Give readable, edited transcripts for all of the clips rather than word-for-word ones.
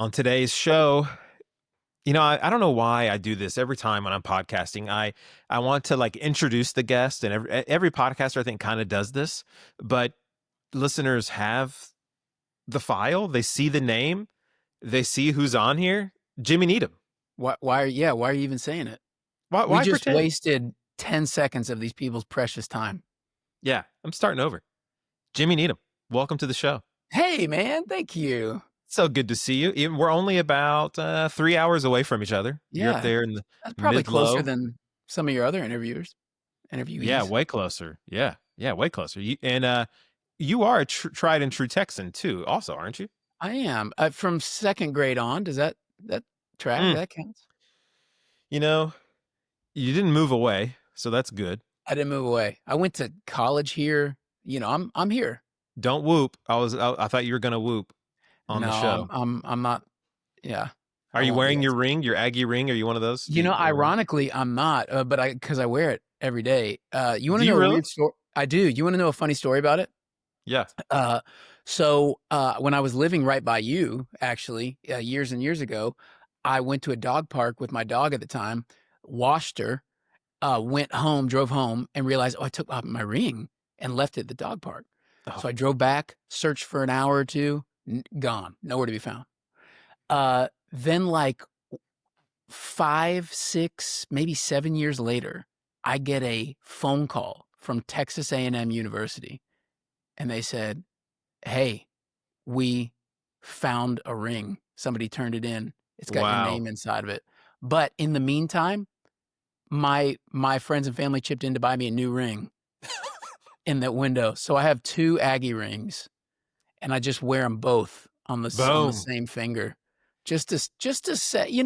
On today's show, I don't know why I do this every time when I'm podcasting. I want to like introduce the guest, and every podcaster I think kind of does this, but listeners have the file, they see the name, they see who's on here. Jimmy Needham. Why are you even saying it? Why We just pretend? wasted 10 seconds of these people's precious time. Yeah, I'm starting over. Jimmy Needham, welcome to the show. Hey, man, thank you. So good to see you. We're only about 3 hours away from each other. You're up there in the That's probably mid-low. closer than some of your other interviewees. Yeah, way closer. Yeah, way closer. You are a tried and true Texan too, also, aren't you? I am. From second grade on. Does that track? That counts? You didn't move away, so that's good. I didn't move away. I went to college here. I'm here. Don't whoop. I thought you were gonna whoop on the show. I'm not. Yeah. Are you wearing your ring, your Aggie ring? Are you one of those? Ironically, I'm not, but because I wear it every day. You want to know really? a weird story? I do. You want to know a funny story about it? Yeah. So when I was living right by you, actually, years and years ago, I went to a dog park with my dog at the time, washed her, went home, drove home, and realized, I took off my ring and left it at the dog park. Oh. So I drove back, searched for an hour or two, gone, nowhere to be found. Then like 5, 6, maybe 7 years later, I get a phone call from Texas A&M University, and they said, hey, we found a ring. Somebody turned it in. It's got your name inside of it. But in the meantime, my friends and family chipped in to buy me a new ring in that window. So I have 2 Aggie rings, and I just wear them both on the same finger. Just to say,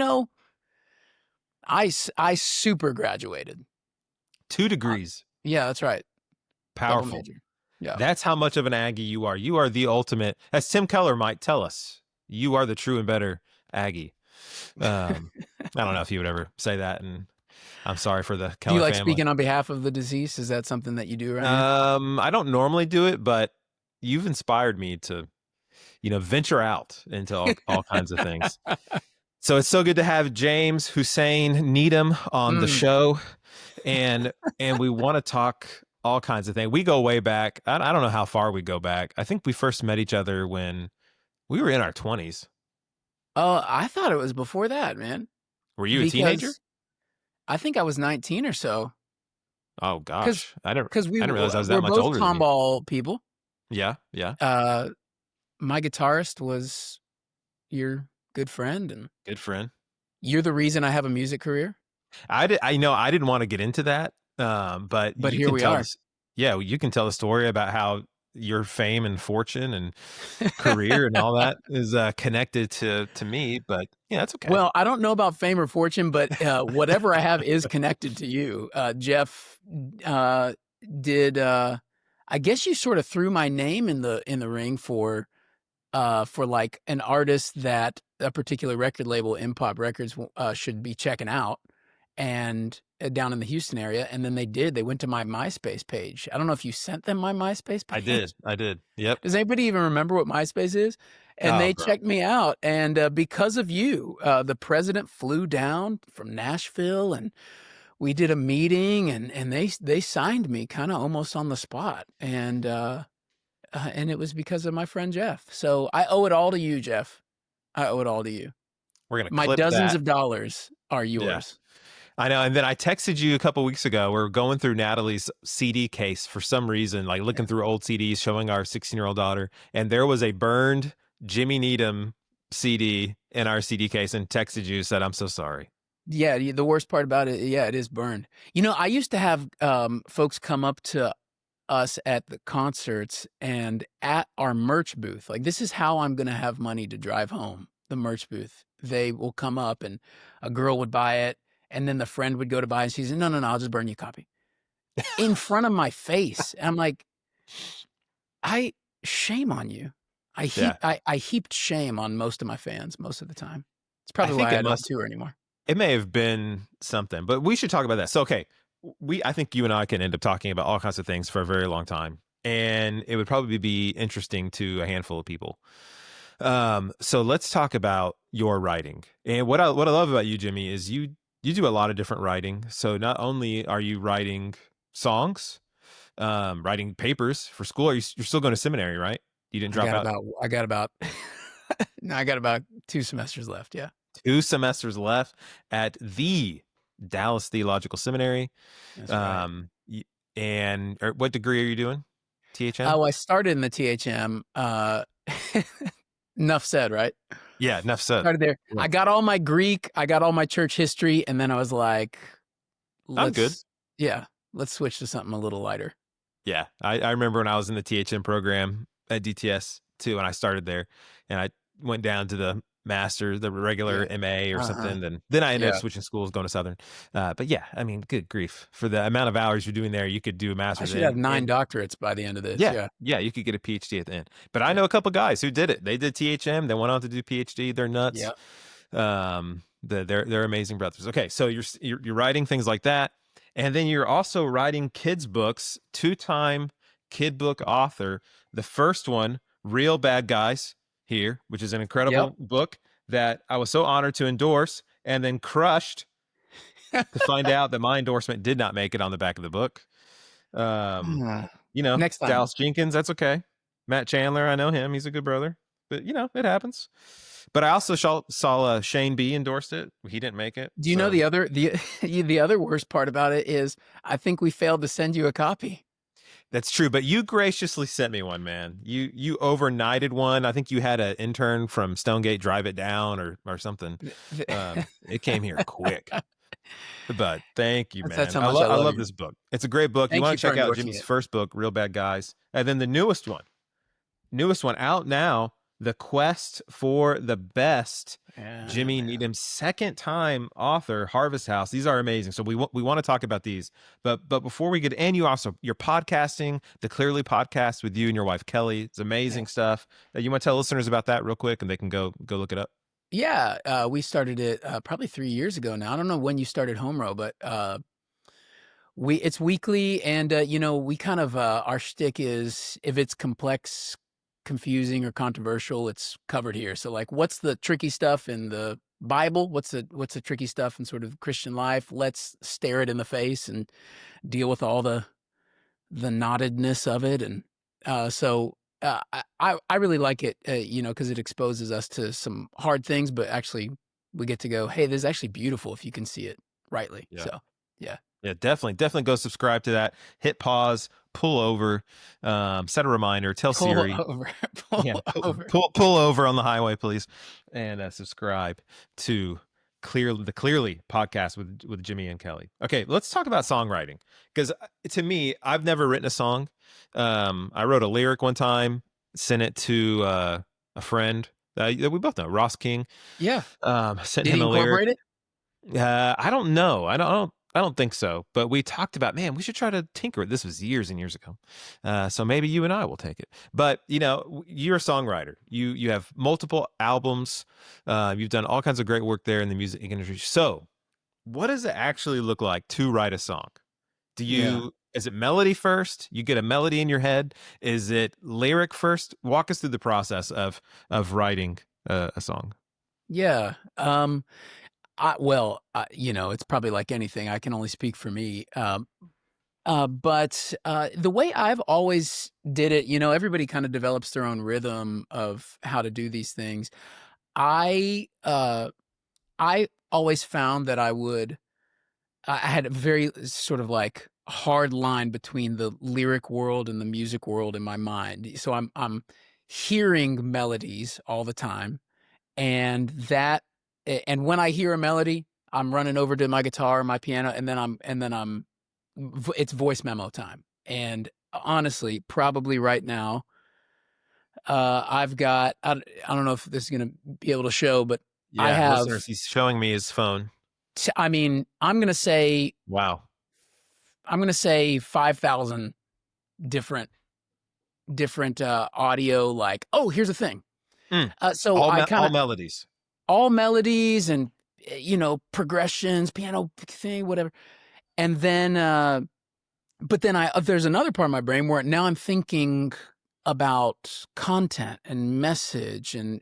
I super graduated. 2 degrees. Yeah, that's right. Powerful. Yeah. That's how much of an Aggie you are. You are the ultimate, as Tim Keller might tell us, you are the true and better Aggie. I don't know if he would ever say that, and I'm sorry for the Keller family. Do you like family. Speaking on behalf of the deceased? Is that something that you do around here? I don't normally do it, but you've inspired me to, venture out into all kinds of things. So it's so good to have James Hussein Needham on the show, and we want to talk all kinds of things. We go way back. I don't know how far we go back. I think we first met each other when we were in our 20s. Oh, I thought it was before that, man. Were you a teenager? I think I was 19 or so. Oh gosh, I didn't realize I was that much older. We're both tomball people. Yeah. My guitarist was your good friend, and you're the reason I have a music career. I didn't want to get into that, but here we are. Yeah, you can tell a story about how your fame and fortune and career and all that is connected to me, but yeah, that's okay. Well, I don't know about fame or fortune, but whatever I have is connected to you. Jeff did. I guess you sort of threw my name in the ring for like an artist that a particular record label, Impop Records, should be checking out, and down in the Houston area. And then they went to my MySpace page. I don't know if you sent them my MySpace page. I did. Yep. Does anybody even remember what MySpace is? And they checked me out. And because of you, the president flew down from Nashville, and we did a meeting, and they signed me kind of almost on the spot. And it was because of my friend Jeff. So I owe it all to you, Jeff. I owe it all to you. We're going to clip my dozens of dollars are yours. Yeah. I know. And then I texted you a couple weeks ago. We're going through Natalie's CD case for some reason, like looking through old CDs, showing our 16-year-old daughter. And there was a burned Jimmy Needham CD in our CD case, and texted you, said, I'm so sorry. Yeah. The worst part about it, it is burned. I used to have folks come up to us at the concerts and at our merch booth. Like, this is how I'm going to have money to drive home, the merch booth. They will come up, and a girl would buy it. And then the friend would go to buy it, and she said, no, I'll just burn you a copy. In front of my face. And I'm like, shame on you. I heaped shame on most of my fans most of the time. It's probably why I don't tour anymore. It may have been something, but we should talk about that. So, okay, I think you and I can end up talking about all kinds of things for a very long time, and it would probably be interesting to a handful of people. So let's talk about your writing. And what I love about you, Jimmy, is you do a lot of different writing. So not only are you writing songs, writing papers for school, you're still going to seminary, right? You didn't drop out. I got about no, I got about 2 semesters left. Yeah, 2 semesters left at the Dallas Theological Seminary. that's right. Y- and what degree are you doing? THM? Oh, I started in the THM. Enough said, right? Yeah, enough said. Started there. Yeah. I got all my Greek, I got all my church history, and then I was like, I'm good. let's yeah, let's switch to something a little lighter. Yeah, I remember when I was in the THM program at DTS too, and I started there, and I went down to the master, the regular Yeah. MA or Uh-huh. something. Then I ended up Yeah. switching schools, going to Southern. But yeah, I mean, good grief, for the amount of hours you're doing there, you could do a I master's should have 9 and doctorates by the end of this. yeah, Yeah. yeah, you could get a PhD at the end. But I Yeah. know a couple guys who did it. They did THM, they went on to do PhD. They're nuts. Yeah. They're amazing brothers. Okay, so you're writing things like that, and then you're also writing kids books. 2-time kid book author. The first one, Real Bad Guys, here, which is an Yep. incredible book that I was so honored to endorse, and then crushed to find out that my endorsement did not make it on the back of the book. Next time. Dallas Jenkins, that's okay. Matt Chandler, I know him. He's a good brother. But, it happens. But I also saw Shane B endorsed it. He didn't make it. Do you know so- the other the other worst part about it is I think we failed to send you a copy. That's true, but you graciously sent me one, man. You overnighted one. I think you had an intern from Stonegate drive it down or something. It came here quick. But thank you, man. That's how I much I love love you. this book. It's a great book. You Thank want you to for check out endorsing Jimmy's it. first book, Real Bad Guys, and then the newest one out now, The Quest for the Best. Jimmy Needham's second time author, Harvest House. These are amazing. So we want to talk about these. But before we get, and you're podcasting, the Clearly podcast with you and your wife Kelly. It's amazing stuff. You want to tell listeners about that real quick, and they can go look it up. Yeah, we started it probably 3 years ago now. I don't know when you started Home Row, but it's weekly, and we kind of our shtick is if it's complex, confusing, or controversial, it's covered here. So like, what's the tricky stuff in the Bible? What's the tricky stuff in sort of Christian life? Let's stare it in the face and deal with all the knottedness of it. And I really like it, because it exposes us to some hard things, but actually we get to go, hey, this is actually beautiful if you can see it rightly. Yeah. So yeah. Yeah, definitely go subscribe to that. Hit pause, pull over, set a reminder, tell Siri. Pull over on the highway, please, and subscribe to the Clearly podcast with Jimmy and Kelly. Okay, let's talk about songwriting, because to me, I've never written a song. I wrote a lyric one time, sent it to a friend that we both know, Ross King. Yeah. Sent Did him he a lyric. incorporate it? I don't know. I don't think so. But we talked about, man, we should try to tinker it. This was years and years ago. So maybe you and I will take it. But, you're a songwriter. You have multiple albums. You've done all kinds of great work there in the music industry. So what does it actually look like to write a song? Is it melody first? You get a melody in your head? Is it lyric first? Walk us through the process of writing a song. Yeah. It's probably like anything. I can only speak for me. But the way I've always did it, everybody kind of develops their own rhythm of how to do these things. I always found that I had a very sort of like hard line between the lyric world and the music world in my mind. So I'm hearing melodies all the time, and when I hear a melody, I'm running over to my guitar, my piano, and then it's voice memo time. And honestly, probably right now, I've got, I don't know if this is going to be able to show, but I have, listeners, he's showing me his phone. I'm going to say, wow, 5,000 different audio, like, oh, here's a thing. So all melodies. All melodies and, progressions, piano thing, whatever. And then, but then there's another part of my brain where now I'm thinking about content and message and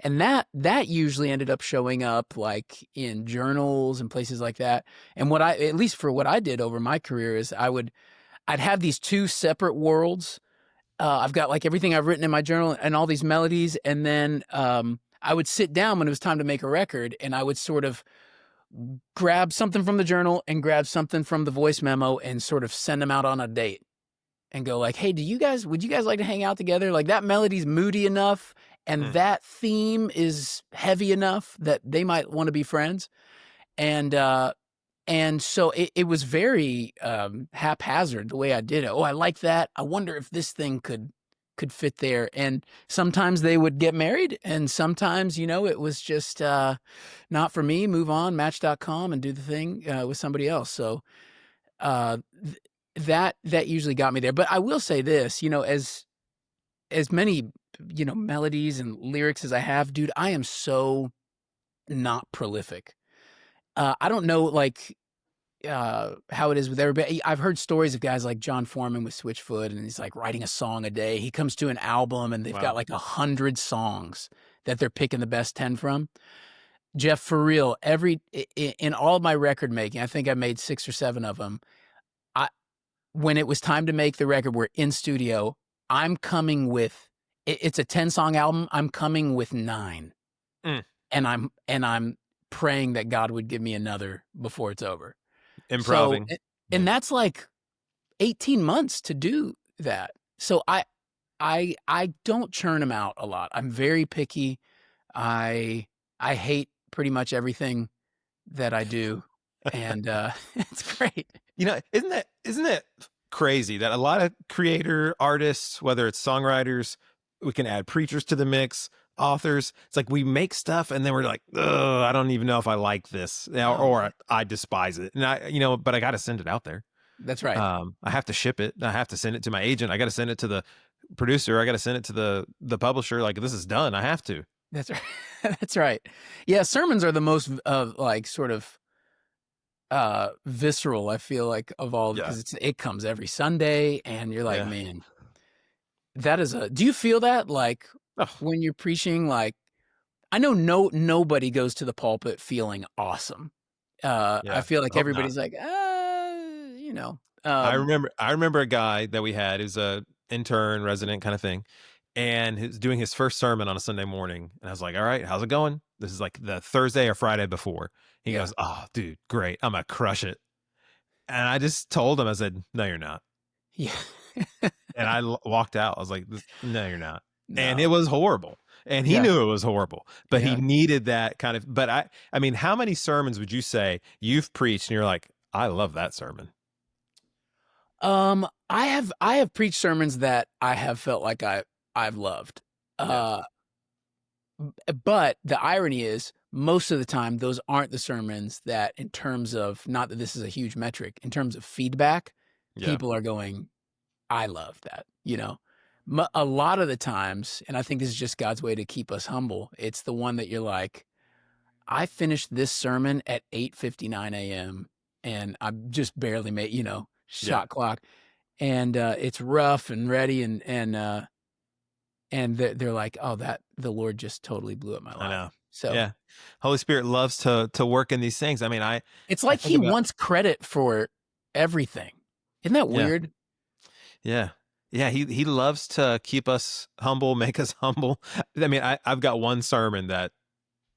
that usually ended up showing up like in journals and places like that. And what I, at least for what I did over my career, is I'd have these two separate worlds. I've got like everything I've written in my journal and all these melodies, and then I would sit down when it was time to make a record, and I would sort of grab something from the journal and grab something from the voice memo and sort of send them out on a date and go like, hey, would you guys like to hang out together? Like that melody's moody enough and that theme is heavy enough that they might want to be friends. And so it was very haphazard the way I did it. Oh, I like that. I wonder if this thing could fit there. And sometimes they would get married, and sometimes, it was just not for me. Move on, Match.com, and do the thing with somebody else. So that usually got me there. But I will say this, as many melodies and lyrics as I have, dude, I am so not prolific. I don't know, like, how it is with everybody. I've heard stories of guys like John Foreman with Switchfoot, and he's like writing a song a day. He comes to an album and they've got like 100 songs that they're picking the best 10 from. Jeff, for real, in all of my record making, I think I made 6 or 7 of them. When it was time to make the record, we're in studio. I'm coming with, it's a 10-song album. I'm coming with 9, and I'm praying that God would give me another before it's over. Improving. So, and that's like 18 months to do that. So I don't churn them out a lot. I'm very picky. I hate pretty much everything that I do, and it's great. Isn't that crazy that a lot of creator artists, whether it's songwriters, we can add preachers to the mix, authors, it's like we make stuff and then we're like, I don't even know if I like this, or I despise it, and but I got to send it out there. That's right. I have to ship it. I have to send it to my agent. I got to send it to the producer. I got to send it to the publisher. Like, this is done. I have to. That's right. That's right. Yeah, sermons are the most like sort of visceral, I feel like, of all, because it comes every Sunday, and you're like, man, that is do you feel that like when you're preaching? Like, I know nobody goes to the pulpit feeling awesome. I feel like everybody's like, I remember a guy that we had who's a intern resident kind of thing, and he's doing his first sermon on a Sunday morning, and I was like, all right, how's it going? This is like the Thursday or Friday before. He goes, oh, dude, great, I'm gonna crush it. And I just told him, I said, no, you're not. Yeah. And I walked out. I was like, no, you're not. No. And it was horrible. And he knew it was horrible, but he needed that kind of, but I mean, how many sermons would you say you've preached and you're like, I love that sermon? I have preached sermons that I have felt like I've loved. But the irony is, most of the time, those aren't the sermons that, in terms of, not that this is a huge metric, in terms of feedback, people are going, I love that, A lot of the times, and I think this is just God's way to keep us humble, it's the one that you're like, I finished this sermon at 8:59 a.m. and I'm just barely made, shot clock, and it's rough and ready, and they're like, oh, that the Lord just totally blew up my life. I know. So Holy Spirit loves to work in these things. I mean, it's like he wants credit for everything. Isn't that weird? Yeah. He loves to keep us humble, make us humble. I mean, I've got one sermon that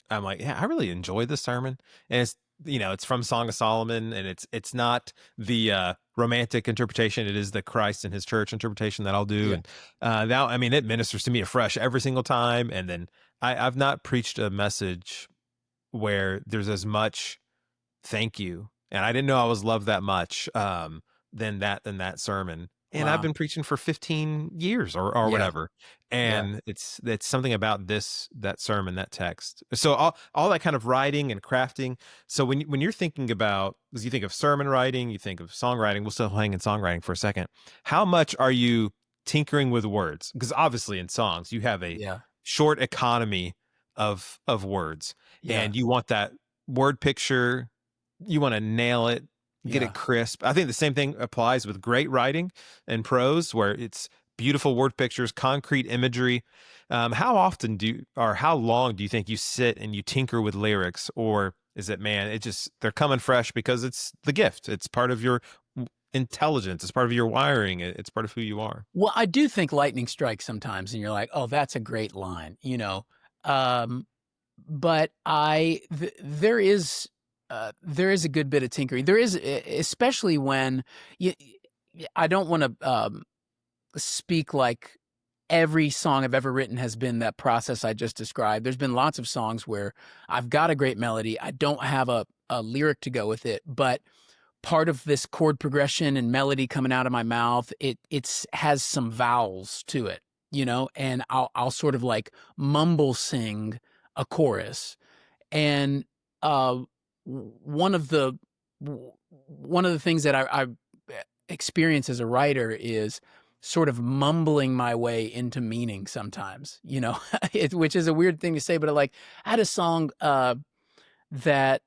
I'm like, I really enjoyed this sermon, and it's it's from Song of Solomon, and it's not the romantic interpretation. It is the Christ and His church interpretation that I'll do, and now, I mean, it ministers to me afresh every single time. And then I've not preached a message where there's as much thank you, and I didn't know I was loved that much than that sermon. And I've been preaching for 15 years or whatever. And it's something about that sermon, that text. So all that kind of writing and crafting. So when you're thinking about, as you think of sermon writing, you think of songwriting, we'll still hang in songwriting for a second. How much are you tinkering with words? Because obviously in songs, you have a short economy of words, and you want that word picture. You want to nail it. Get it crisp. I think the same thing applies with great writing and prose, where it's beautiful word pictures, concrete imagery. How often or how long do you think you sit and you tinker with lyrics, or is it, man, they're coming fresh because it's the gift. It's part of your intelligence. It's part of your wiring. It's part of who you are. Well, I do think lightning strikes sometimes, and you're like, "Oh, that's a great line," you know? Um, but there is a good bit of tinkering. There is, especially when you I don't wanna, speak like every song I've ever written has been that process I just described. There's been lots of songs where I've got a great melody, I don't have a lyric to go with it, but part of this chord progression and melody coming out of my mouth, it's has some vowels to it, you know, and I'll sort of like mumble sing a chorus. And uh, one of the one of the things that I experience as a writer is sort of mumbling my way into meaning sometimes, you know, which is a weird thing to say, but like I had a song that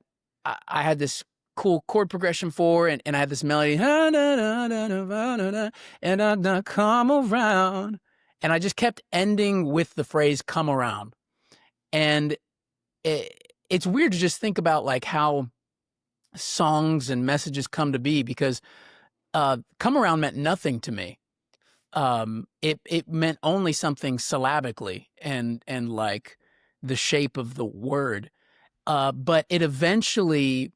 I had this cool chord progression for, and I had this melody, and I come around, and I just kept ending with the phrase "come around," and it's weird to just think about like how songs and messages come to be, because "come around" meant nothing to me. It meant only something syllabically and like the shape of the word. But it eventually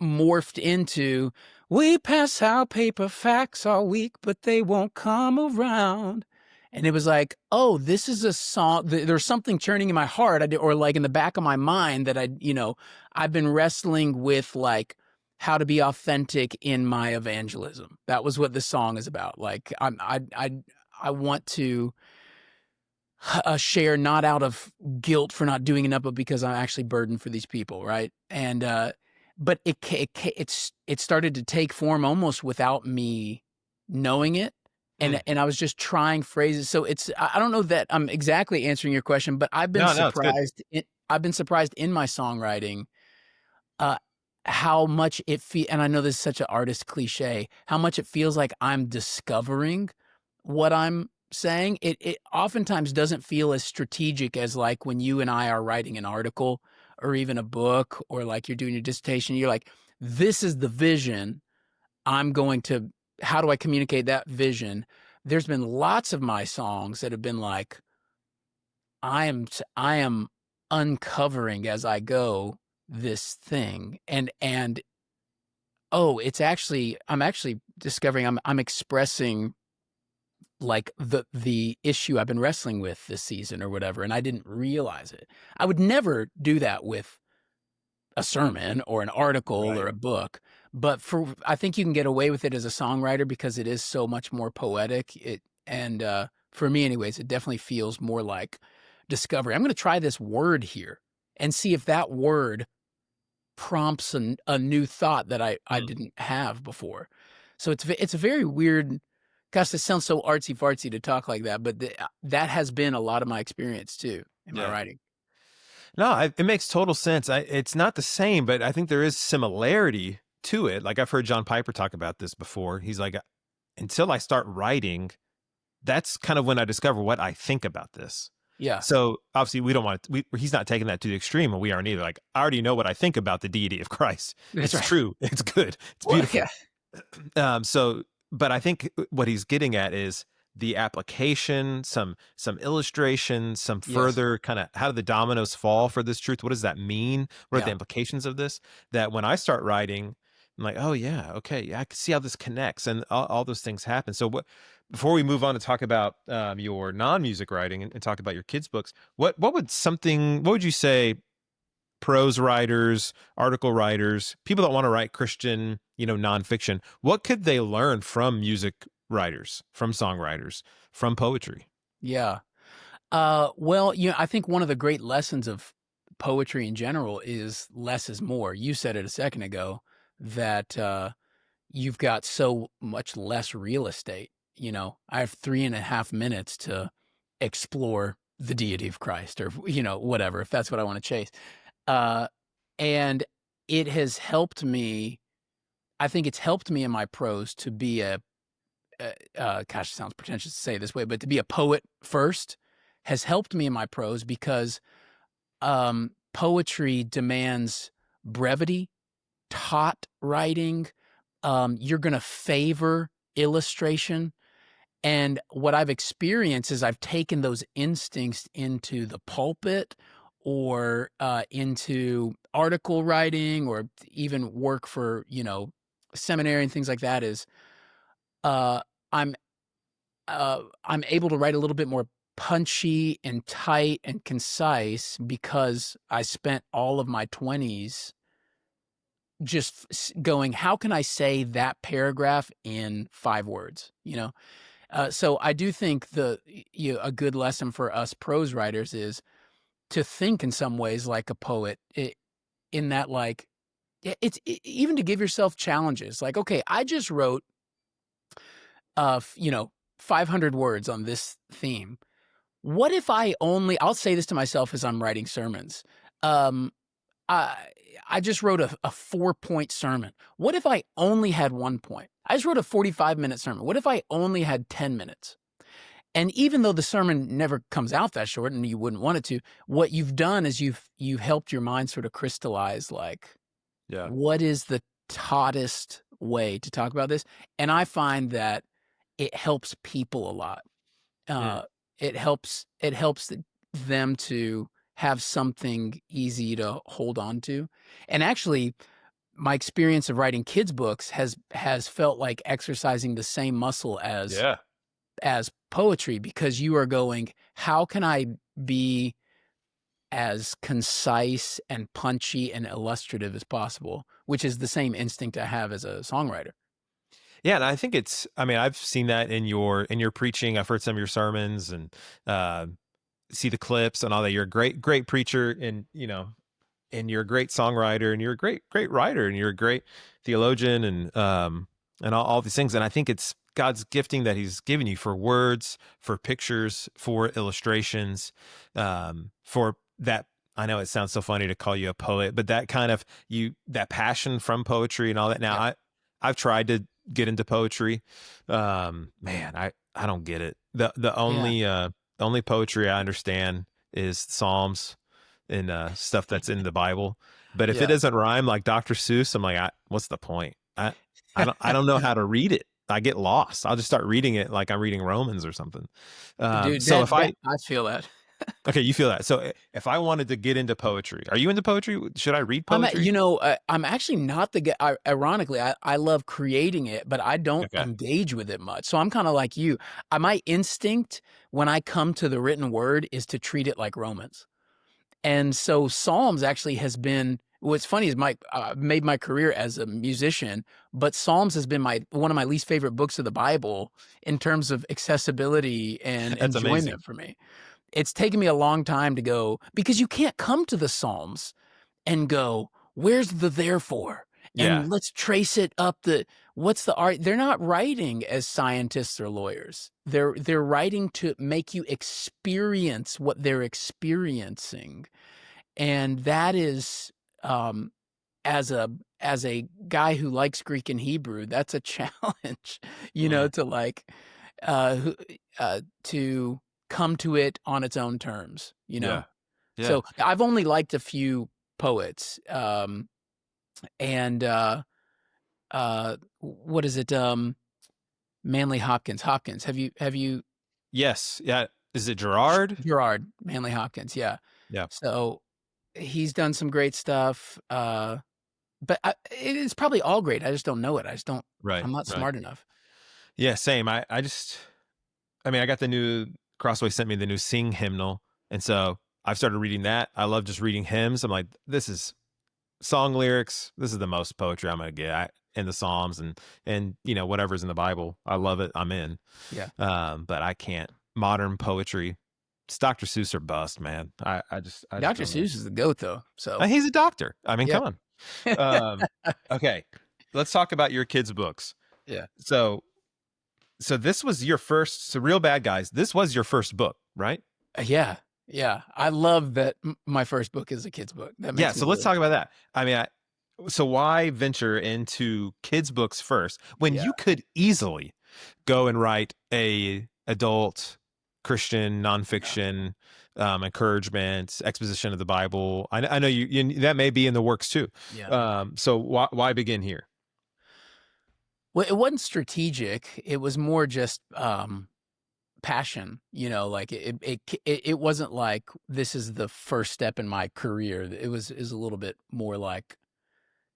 morphed into, "We pass out paper facts all week, but they won't come around." And it was like, oh, this is a song. There's something churning in my heart, or like in the back of my mind, that I've been wrestling with, like how to be authentic in my evangelism. That was what this song is about. Like I want to share, not out of guilt for not doing enough, but because I'm actually burdened for these people, right? And but it started to take form almost without me knowing it, Hmm. and I was just trying phrases. So I don't know that I'm exactly answering your question, but No, no, it's good. I've been surprised in my songwriting, uh, how much and I know this is such an artist cliche, how much it feels like I'm discovering what I'm saying. It oftentimes doesn't feel as strategic as like when you and I are writing an article or even a book, or like you're doing your dissertation. You're like, this is the vision. How do I communicate that vision? There's been lots of my songs that have been like, I am uncovering as I go this thing, and oh, I'm actually discovering I'm expressing like the issue I've been wrestling with this season or whatever, and I didn't realize it. I would never do that with a sermon or an article or Right. a book, but I think you can get away with it as a songwriter because it is so much more poetic. For me anyways, it definitely feels more like discovery. I'm going to try this word here and see if that word prompts a new thought that I Hmm. didn't have before. So it's a very weird. Gosh, this sounds so artsy fartsy to talk like that, but that has been a lot of my experience too in my Yeah. writing. No, it makes total sense. It's not the same, but I think there is similarity to it. Like I've heard John Piper talk about this before. He's like, until I start writing, that's kind of when I discover what I think about this. Yeah, So obviously, we don't want to. He's not taking that to the extreme, and we aren't either. Like I already know what I think about the deity of Christ. that's It's right. true. It's good. It's Well, yeah, beautiful. So, but I think what he's getting at is the application, some illustration, some yes, further kind of how do the dominoes fall for this truth? What does that mean? What are the yeah. implications of this? That when I start writing, I'm like, oh yeah, okay, yeah, I can see how this connects, and all those things happen. So what? Before we move on to talk about your non-music writing and talk about your kids' books, what would you say prose writers, article writers, people that want to write Christian, nonfiction, what could they learn from music writers, from songwriters, from poetry? Yeah. Well, I think one of the great lessons of poetry in general is less is more. You said it a second ago that you've got so much less real estate. I have 3.5 minutes to explore the deity of Christ, or whatever, if that's what I want to chase. Uh, and it has helped me. I think it's helped me in my prose to be gosh, it sounds pretentious to say it this way, but to be a poet first has helped me in my prose because poetry demands brevity, taut writing. You're going to favor illustration. And what I've experienced is I've taken those instincts into the pulpit or into article writing or even work for, seminary and things like that is uh, I'm I'm able to write a little bit more punchy and tight and concise because I spent all of my 20s just going, how can I say that paragraph in 5 words, So I do think a good lesson for us prose writers is to think in some ways like a poet, in that like even to give yourself challenges. Like, okay, I just wrote 500 words on this theme. What if I'll say this to myself as I'm writing sermons. Um, I just wrote a 4-point sermon. What if I only had 1 point? I just wrote a 45-minute sermon. What if I only had 10 minutes? And even though the sermon never comes out that short and you wouldn't want it to, what you've done is you've helped your mind sort of crystallize like, Yeah. what is the tautest way to talk about this? And I find that it helps people a lot. It helps them to have something easy to hold on to. And actually, my experience of writing kids' books has felt like exercising the same muscle as poetry, because you are going, how can I be as concise and punchy and illustrative as possible, which is the same instinct I have as a songwriter. Yeah, and I think I've seen that in your preaching. I've heard some of your sermons and see the clips and all that. You're a great preacher, and and you're a great songwriter, and you're a great writer, and you're a great theologian, and all these things. And I think it's God's gifting that He's given you for words, for pictures, for illustrations, for that. I know it sounds so funny to call you a poet, but that kind of that passion from poetry and all that. Now, I've tried to get into poetry. Man, I don't get it. The only poetry I understand is Psalms and stuff that's in the Bible. But if it doesn't rhyme like Dr. Seuss, I'm like, what's the point? I don't know how to read it. I get lost. I'll just start reading it like I'm reading Romans or something. Dude, so I feel that. Okay, you feel that. So if I wanted to get into poetry, are you into poetry? Should I read poetry? I'm actually not the guy. Ironically, I love creating it, but I don't engage with it much. So I'm kind of like you. My instinct when I come to the written word is to treat it like Romans. And so Psalms actually has been, what's funny is made my career as a musician, but Psalms has been one of my least favorite books of the Bible in terms of accessibility and That's enjoyment amazing. for me. It's taken me a long time to go, because you can't come to the Psalms and go, where's the therefore? And let's trace it up what's the art? They're not writing as scientists or lawyers. They're writing to make you experience what they're experiencing. And that is, as a guy who likes Greek and Hebrew, that's a challenge, to like, to come to it on its own terms, Yeah. So I've only liked a few poets, and what is it? Manly Hopkins. Have you? Yes. Yeah. Is it Gerard? Gerard Manly Hopkins. Yeah. Yeah. So he's done some great stuff. But it's probably all great. I just don't know it. I just don't. Right. I'm not smart enough. Yeah. Same. I got the new Crossway sent me the new Sing hymnal, and so I've started reading that. I love just reading hymns. I'm like, this is song lyrics. This is the most poetry I'm gonna get in the Psalms and whatever's in the Bible. I love it. I'm in. Yeah. But I can't. Modern poetry. It's Dr. Seuss or bust, man. I just Dr. Seuss is the goat, though. So he's a doctor. I mean, come on. Okay, let's talk about your kids' books. Yeah. So this was your first. So Real Bad Guys. This was your first book, right? Yeah. I love that my first book is a kid's book. So let's talk about that. I mean, so why venture into kids' books first when you could easily go and write a adult Christian nonfiction encouragement, exposition of the Bible. I know you that may be in the works too. Yeah. So why begin here? Well, it wasn't strategic. It was more just passion. Like it wasn't like this is the first step in my career. It was a little bit more like,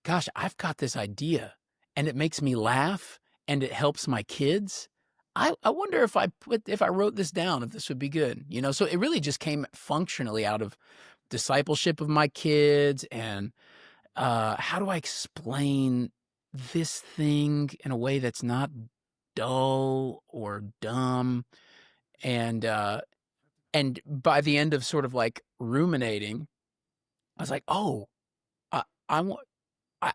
gosh, I've got this idea, and it makes me laugh, and it helps my kids. I wonder if I wrote this down, if this would be good. So it really just came functionally out of discipleship of my kids, and how do I explain this thing in a way that's not dull or dumb? And by the end of sort of like ruminating, I was like, oh, I want.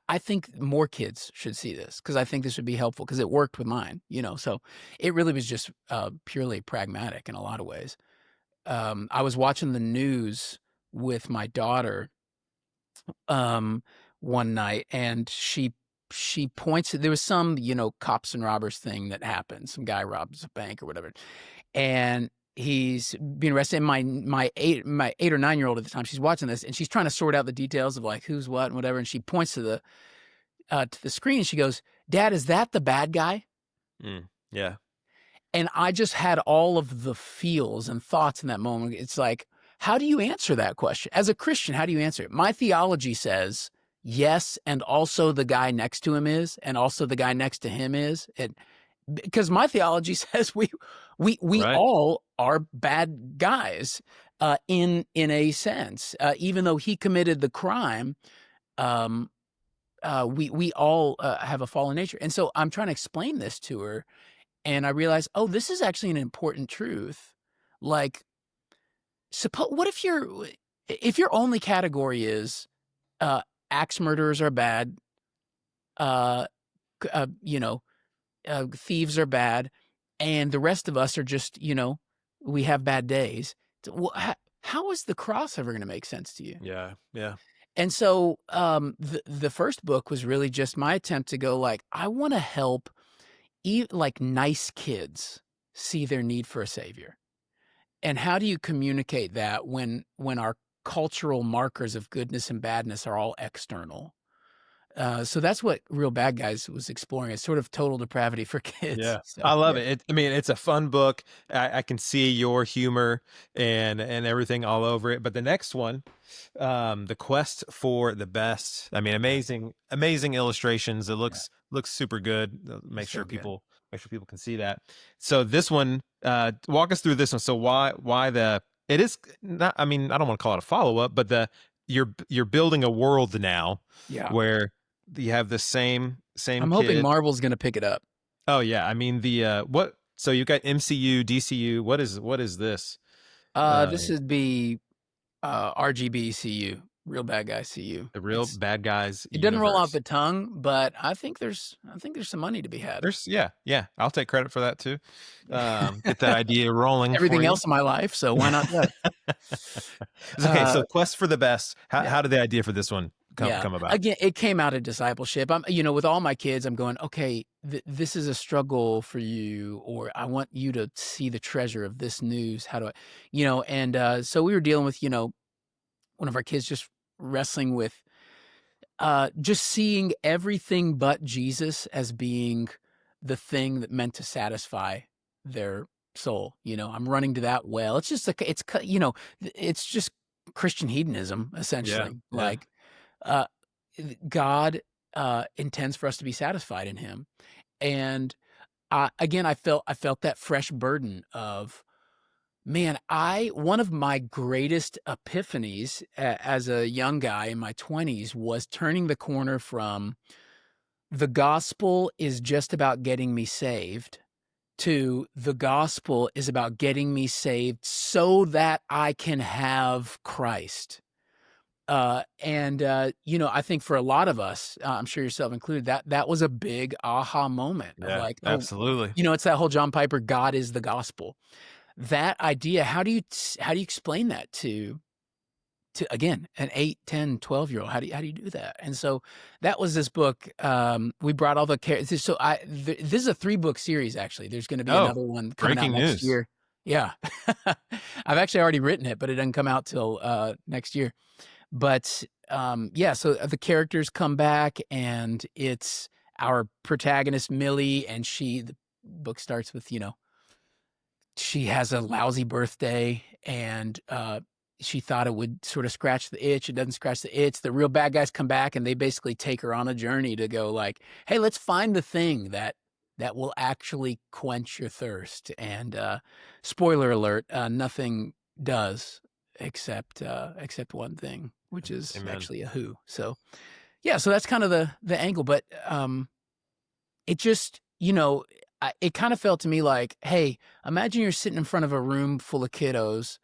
I think more kids should see this, because I think this would be helpful, because it worked with mine. So it really was just purely pragmatic in a lot of ways. I was watching the news with my daughter one night, and she points there was some cops and robbers thing that happened. Some guy robs a bank or whatever, and he's being arrested. And my 8 or 9-year-old at the time, she's watching this, and she's trying to sort out the details of like who's what and whatever. And she points to the screen, and she goes, "Dad, is that the bad guy?" Yeah. And I just had all of the feels and thoughts in that moment. It's like, how do you answer that question? As a Christian, how do you answer it? My theology says yes, and also the guy next to him is, and also the guy next to him is. Because my theology says we Right. all are bad guys in a sense. Even though he committed the crime, we all have a fallen nature. And so I'm trying to explain this to her, and I realized, oh, this is actually an important truth. Like, what if your only category is axe murderers are bad, uh, thieves are bad, and the rest of us are just, we have bad days. How is the cross ever going to make sense to you? Yeah. Yeah. And so the first book was really just my attempt to go like, I want to help like nice kids see their need for a savior. And how do you communicate that when our cultural markers of goodness and badness are all external? So that's what Real Bad Guys was exploring. It's sort of total depravity for kids. Yeah, So I love yeah, it. I mean, it's a fun book. I can see your humor and everything all over it. But the next one, The Quest for the Best. I mean, yeah, amazing illustrations. It yeah. looks super good. It's so good. Make sure people can see that. So this one, walk us through this one. So why it is not, I mean, I don't want to call it a follow-up, but you're building a world now Yeah. where you have the same I'm hoping kid. Marvel's going to pick it up. Oh yeah, I mean what? So you got MCU, DCU. What is this? This would be RGB CU, Real Bad Guy CU. The Real Bad Guys It doesn't roll off universe. the tongue, but I think there's some money to be had. There's yeah. I'll take credit for that too. Get that idea rolling for Everything you. else in my life, so why not that? Okay, so Uh, Quest for the Best. yeah. How did the idea for this one Yeah. come about? Again, it came out of discipleship. With all my kids, I'm going, okay, this is a struggle for you, or I want you to see the treasure of this news. How do I, and so we were dealing with, one of our kids just wrestling with just seeing everything but Jesus as being the thing that meant to satisfy their soul. I'm running to that well. It's just it's just Christian hedonism, Yeah, essentially. yeah. Like, uh, God intends for us to be satisfied in Him, and again, I felt that fresh burden of, man, one of my greatest epiphanies as a young guy in my 20s was turning the corner from the gospel is just about getting me saved to the gospel is about getting me saved so that I can have Christ. I think for a lot of us, I'm sure yourself included, that was a big aha moment of Yeah, like, oh, absolutely. it's that whole John Piper, God is the gospel. That idea, how do you explain that to to, again, an 8, 10, 12-year-old. How do you do that? And so that was this book. We brought all the characters. So this is a 3-book series, actually. There's going to be Oh, another one coming out breaking next news. year. Yeah. I've actually already written it, but it doesn't come out till next year. But yeah, so the characters come back, and it's our protagonist, Millie, and the book starts with, she has a lousy birthday, and she thought it would sort of scratch the itch. It doesn't scratch the itch. The real bad guys come back, and they basically take her on a journey to go like, hey, let's find the thing that will actually quench your thirst. And spoiler alert, nothing does except one thing, which is Amen. actually a who. So yeah, so that's kind of the angle. But it just, it kind of felt to me like, hey, imagine you're sitting in front of a room full of kiddos,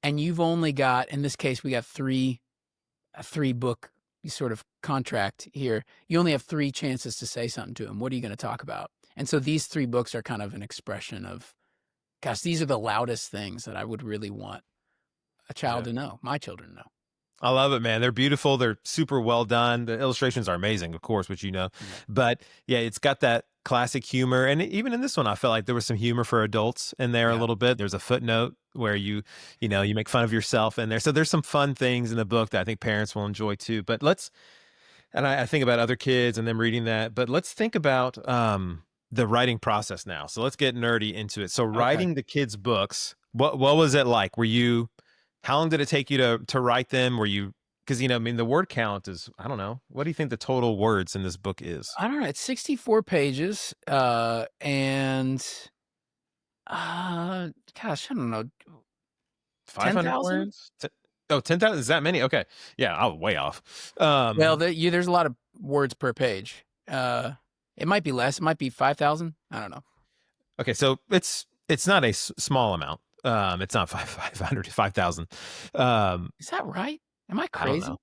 and you've only got, in this case, we got a 3-book sort of contract here. You only have 3 chances to say something to them. What are you going to talk about? And so these 3 books are kind of an expression of, gosh, these are the loudest things that I would really want a child to know, my children to know. I love it, man. They're beautiful. They're super well done. The illustrations are amazing, of course, which but yeah, it's got that classic humor. And even in this one, I felt like there was some humor for adults in there a little bit. There's a footnote where you make fun of yourself in there. So there's some fun things in the book that I think parents will enjoy too. But I think about other kids and them reading that, but let's think about the writing process now. So let's get nerdy into it. So writing the kids' books, what was it like? How long did it take you to write them? Because, the word count is, I don't know. What do you think the total words in this book is? I don't know. It's 64 pages. And, gosh, I don't know. 500 10,000? words? 10,000? Is that many? Okay. Yeah, I was way off. Well, there's a lot of words per page. It might be less. It might be 5,000. I don't know. Okay, so it's not a small amount. It's not 500 to 5,000. Is that right? Am I I don't crazy? know.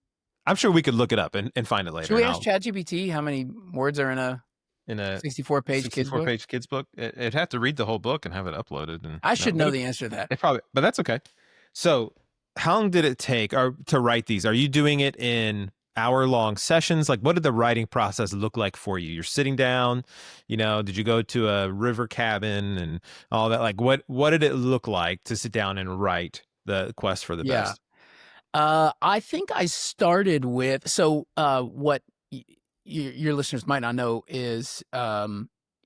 I'm sure we could look it up and find it later. Should we ask ChatGPT how many words are in a 64-page kids book? 64-page kids book? It'd have to read the whole book and have it uploaded. And I should know the answer to that. It probably, but that's okay. So, how long did it take to write these? Are you doing it in hour-long sessions? Like, what did the writing process look like for you? You're sitting down, did you go to a river cabin and all that? Like, what did it look like to sit down and write the Quest for the Best? I think I started with, what your listeners might not know is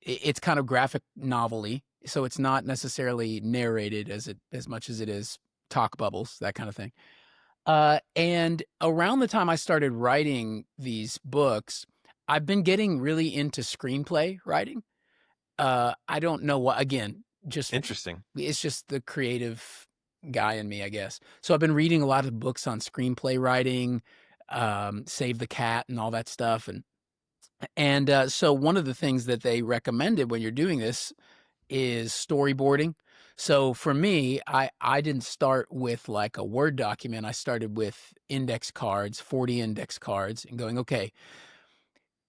it's kind of graphic novel-y, so it's not necessarily narrated as much as it is talk bubbles, that kind of thing. And around the time I started writing these books, I've been getting really into screenplay writing. I don't know what, again, just Interesting. It's just the creative guy in me, I guess. So I've been reading a lot of books on screenplay writing, Save the Cat and all that stuff. And so one of the things that they recommended when you're doing this is storyboarding. So for me, I didn't start with like a Word document. I started with index cards, 40 index cards, and going, okay,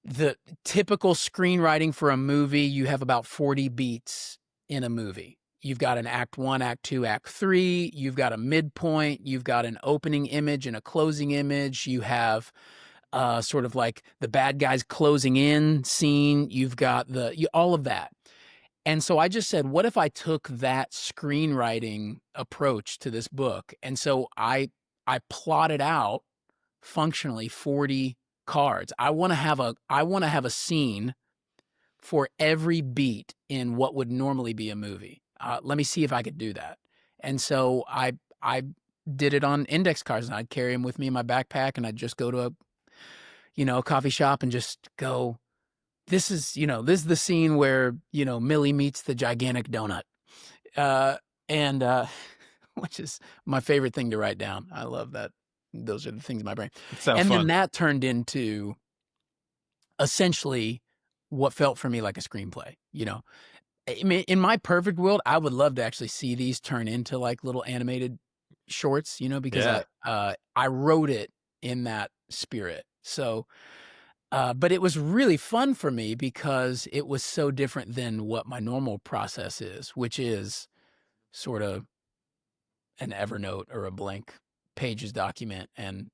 the typical screenwriting for a movie, you have about 40 beats in a movie. You've got an act 1, act 2, act 3. You've got a midpoint. You've got an opening image and a closing image. You have sort of like the bad guys closing in scene. You've got all of that. And so I just said, what if I took that screenwriting approach to this book? And so I plotted out functionally 40 cards. I want to have a scene for every beat in what would normally be a movie. Let me see if I could do that. And so I did it on index cards, and I'd carry them with me in my backpack, and I'd just go to a coffee shop and just go, this is the scene where, Millie meets the gigantic donut. And which is my favorite thing to write down. I love that. Those are the things in my brain. And then that turned into essentially what felt for me like a screenplay. I mean, in my perfect world, I would love to actually see these turn into like little animated shorts, because I wrote it in that spirit. So, but it was really fun for me because it was so different than what my normal process is, which is sort of an Evernote or a blank pages document, and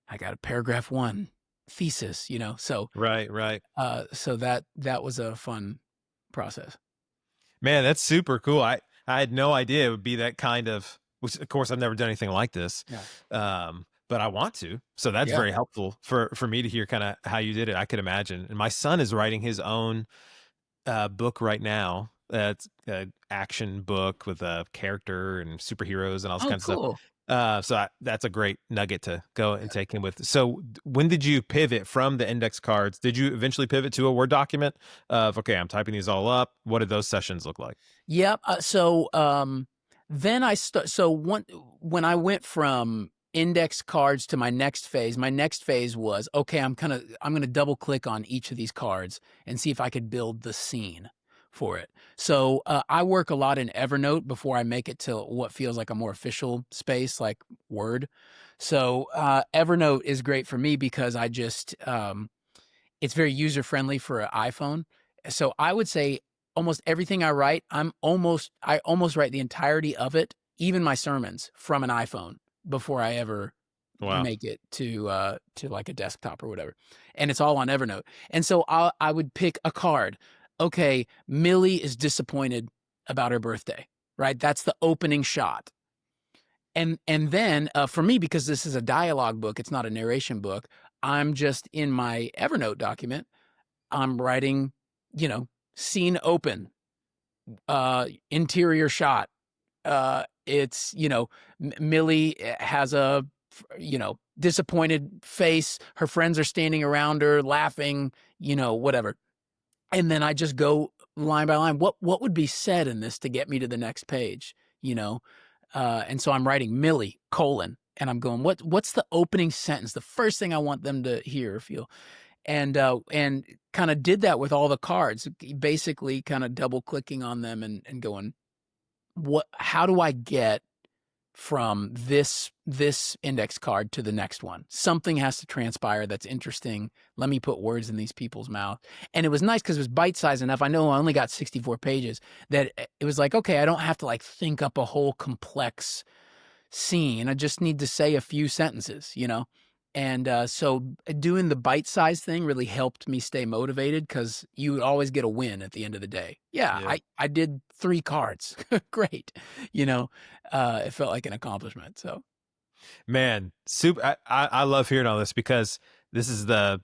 I got a paragraph 1 thesis, so Right. so that was a fun process. Man, that's super cool. I had no idea it would be that kind of, which of course I've never done anything like this. Yeah. But I want to. So that's Yeah. very helpful for me to hear kind of how you did it. I could imagine. And my son is writing his own book right now. It's an action book with a character and superheroes and all this Oh, kind of stuff. cool. That's a great nugget to go and take him with. So when did you pivot from the index cards? Did you eventually pivot to a Word document of, okay, I'm typing these all up? What did those sessions look like? Yep. Then when I went from index cards to my next phase was, okay, I'm gonna double click on each of these cards and see if I could build the scene for it. So I work a lot in Evernote before I make it to what feels like a more official space like Word. So Evernote is great for me because I just it's very user friendly for an iPhone. So I would say almost everything I write, I almost write the entirety of it, even my sermons, from an iPhone before I ever Wow. make it to like a desktop or whatever. And it's all on Evernote. And so I would pick a card. Okay, Millie is disappointed about her birthday, right? That's the opening shot. And then for me, because this is a dialogue book, it's not a narration book, I'm just in my Evernote document, I'm writing, scene open, interior shot. It's, Millie has a, disappointed face. Her friends are standing around her laughing, whatever. And then I just go line by line. What would be said in this to get me to the next page, and so I'm writing Millie, and I'm going, what's the opening sentence? The first thing I want them to hear or feel. And kind of did that with all the cards, basically kind of double clicking on them and going, how do I get from this index card to the next one? Something has to transpire that's interesting. Let me put words in these people's mouth. And it was nice because it was bite-sized enough. I know I only got 64 pages that it was like, okay, I don't have to like think up a whole complex scene. I just need to say a few sentences, And so doing the bite-sized thing really helped me stay motivated because you would always get a win at the end of the day. Yeah. I did 3 cards. Great. It felt like an accomplishment. So, Man, super. I love hearing all this because this is the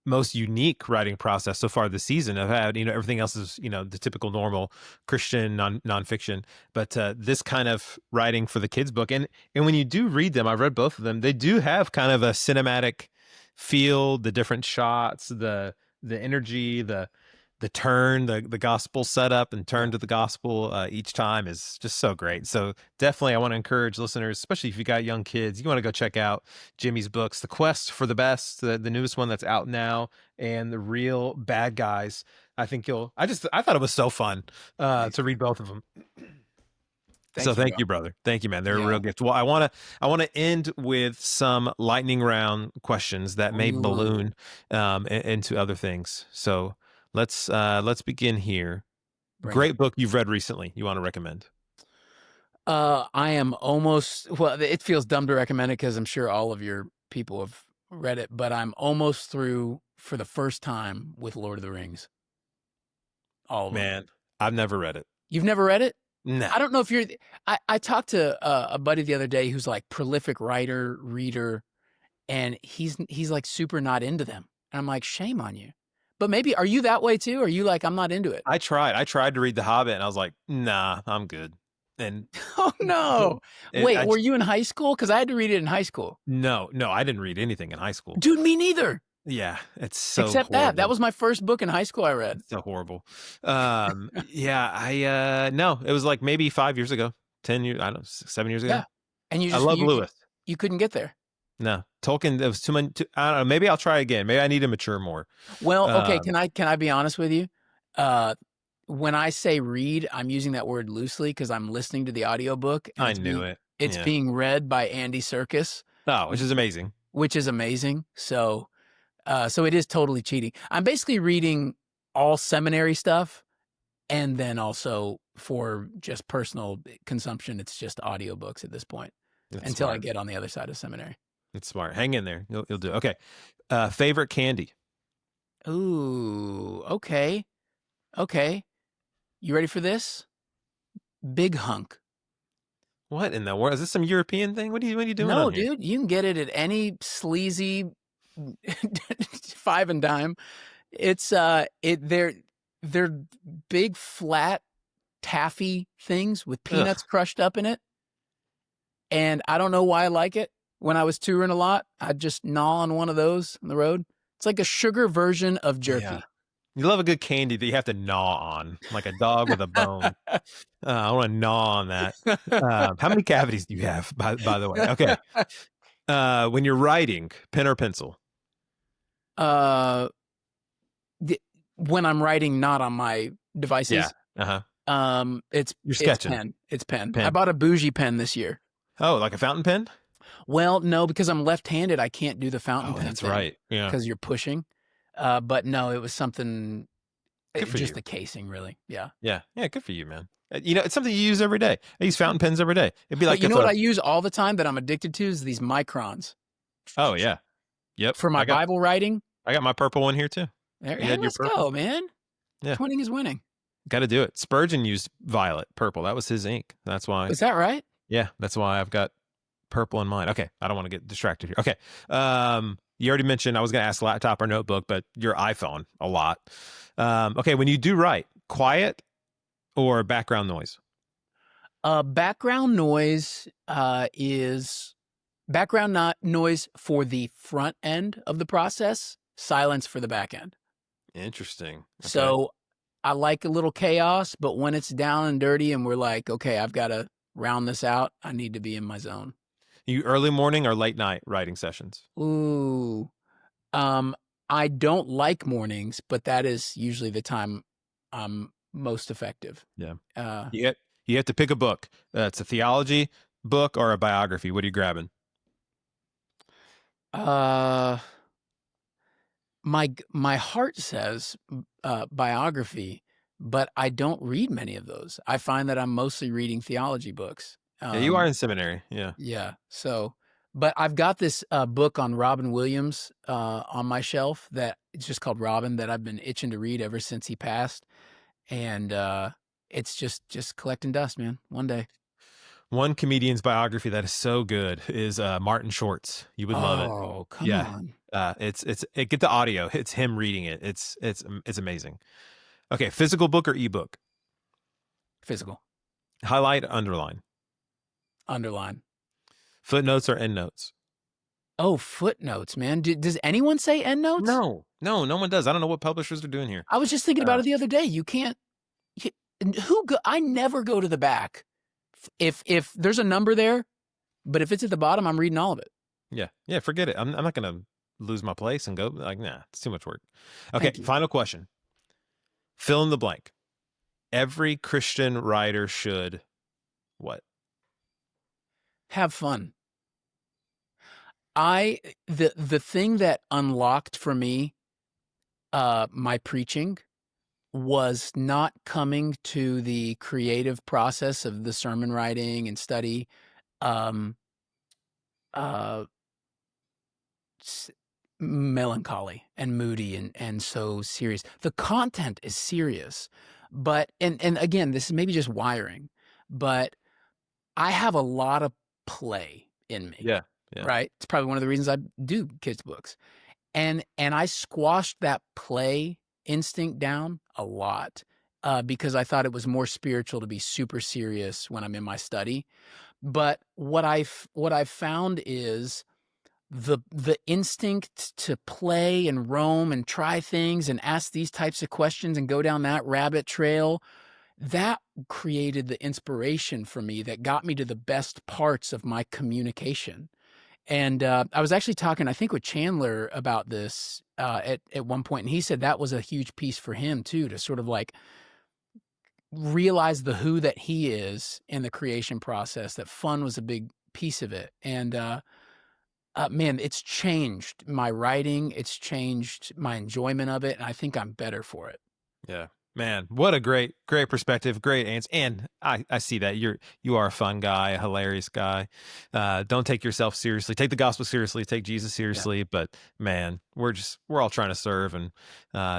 most unique writing process so far this season. I've had, everything else is, the typical normal Christian nonfiction, but this kind of writing for the kids book. And when you do read them, I've read both of them, they do have kind of a cinematic feel, the different shots, the energy, the turn, the gospel setup and turn to the gospel each time is just so great. So definitely I want to encourage listeners, especially if you got young kids, you want to go check out Jimmy's books, The Quest for the Best, the newest one that's out now, and The Real Bad Guys. I think I thought it was so fun to read both of them. Thank you, brother. Thank you, man. They're a real gift. Well, I want to end with some lightning round questions that may balloon into other things. So let's begin here. Great book you've read recently you want to recommend? I am almost, well, it feels dumb to recommend it because I'm sure all of your people have read it, but I'm almost through for the first time with Lord of the Rings. All of them. Man, I've never read it. You've never read it? No. I don't know if you're, I talked to a buddy the other day who's like prolific writer, reader, and he's like super not into them. And I'm like, shame on you. But maybe, are you that way too? Or are you like, I'm not into it? I tried to read The Hobbit and I was like, nah, I'm good. And oh no. Wait, were you in high school? Because I had to read it in high school. No, I didn't read anything in high school. Dude, me neither. Yeah, it's so except horrible. that was my first book in high school I read. It's so horrible. Yeah, no, it was like maybe 5 years ago, 10 years, I don't know, 7 years ago. Yeah. And I love Lewis. You couldn't get there. No, Tolkien, it was too many. I don't know. Maybe I'll try again. Maybe I need to mature more. Well, okay. Can I be honest with you? When I say read, I'm using that word loosely because I'm listening to the audiobook. I knew it. It's being read by Andy Serkis. Oh, which is amazing. So it is totally cheating. I'm basically reading all seminary stuff, and then also for just personal consumption, it's just audiobooks at this point. That's until I smart. get on the other side of seminary. It's smart. Hang in there. You'll do it. Okay. Favorite candy? Ooh, okay. Okay. You ready for this? Big Hunk. What in the world? Is this some European thing? What are you doing No, on here? dude, you can get it at any sleazy five and dime. It's they're big flat taffy things with peanuts Ugh. crushed up in it. And I don't know why I like it. When I was touring a lot, I'd just gnaw on one of those on the road. It's like a sugar version of Yeah. jerky. You love a good candy that you have to gnaw on, like a dog with a bone. I want to gnaw on that. How many cavities do you have, by the way? Okay. When you're writing, pen or pencil? uh, when I'm writing not on my Yeah. devices, it's You're sketching. pen. It's pen. I Pen. bought a bougie pen this year. Oh, like a fountain pen? Well, no, because I'm left-handed, I can't do the fountain Oh, pen that's thing right. Yeah. because you're pushing. But no, it was something. Good for Just you. the casing, really. Yeah. Yeah. Yeah. Good for you, man. It's something you use every day. I use fountain pens every day. It'd be But like you if know what I use all the time that I'm addicted to is these microns oh, yeah. Yep. for my Bible writing. I got my purple one here too. There, You hey, had your let's purple? go, man. Yeah. Winning is winning. Got to do it. Spurgeon used violet, purple. That was his ink. That's why. Is that right? Yeah. That's why I've got purple in mine. Okay. I don't want to get distracted here. Okay. You already mentioned I was going to ask laptop or notebook, but your iPhone a lot. Okay. When you do write, quiet or background noise? Background noise is noise for the front end of the process, silence for the back end. Interesting. Okay. So I like a little chaos, but when it's down and dirty and we're like, okay, I've got to round this out, I need to be in my zone. You early morning or late night writing sessions? Ooh. I don't like mornings, but that is usually the time I'm most effective. Yeah. Uh, You have to pick a book. It's a theology book or a biography. What are you grabbing? uh, my heart says biography, but I don't read many of those. I find that I'm mostly reading theology books. Yeah, you are in seminary. Yeah. Yeah. So, but I've got this book on Robin Williams on my shelf that it's just called Robin that I've been itching to read ever since he passed, and it's just collecting dust, man. One day. One comedian's biography that is so good is Martin Short's. You would love it. Oh, come Yeah. on. Get the audio. It's him reading it. It's amazing. Okay, physical book or ebook? Physical. Highlight, underline. Underline. Footnotes or endnotes? Oh, footnotes, man. Does anyone say endnotes? No, no one does. I don't know what publishers are doing here. I was just thinking about it the other day. You can't. I never go to the back. If there's a number there, but if it's at the bottom, I'm reading all of it. Yeah. Forget it. I'm not gonna lose my place and go like, nah, it's too much work. Okay, final question. Fill in the blank. Every Christian writer should what? Have fun. The thing that unlocked for me my preaching was not coming to the creative process of the sermon writing and study um melancholy and moody and so serious. The content is serious, but and again, this is maybe just wiring, but I have a lot of play in me. Yeah. Right? It's probably one of the reasons I do kids' books. And I squashed that play instinct down a lot because I thought it was more spiritual to be super serious when I'm in my study. But what I've found is the instinct to play and roam and try things and ask these types of questions and go down that rabbit trail, that created the inspiration for me that got me to the best parts of my communication. And I was actually talking, I think, with Chandler about this at one point, and he said that was a huge piece for him too, to sort of like realize the who that he is in the creation process. That fun was a big piece of it, and man, it's changed my writing, it's changed my enjoyment of it, and I think I'm better for it. Yeah. Man, what a great perspective, great answer. And I see that you are a fun guy, a hilarious guy. Don't take yourself seriously. Take the gospel seriously. Take Jesus Yeah. seriously. But man, we're all trying to serve and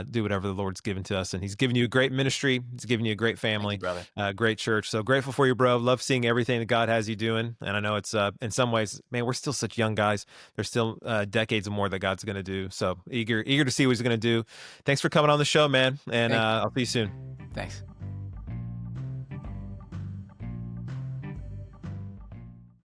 do whatever the Lord's given to us. And He's given you a great ministry. He's given you a great Thank you, family, brother. great church. So grateful for you, bro. Love seeing everything that God has you doing. And I know it's in some ways, man, we're still such young guys. There's still decades more that God's going to do. So eager to see what He's going to do. Thanks for coming on the show, man. And Thanks. I'll see you soon. Thanks.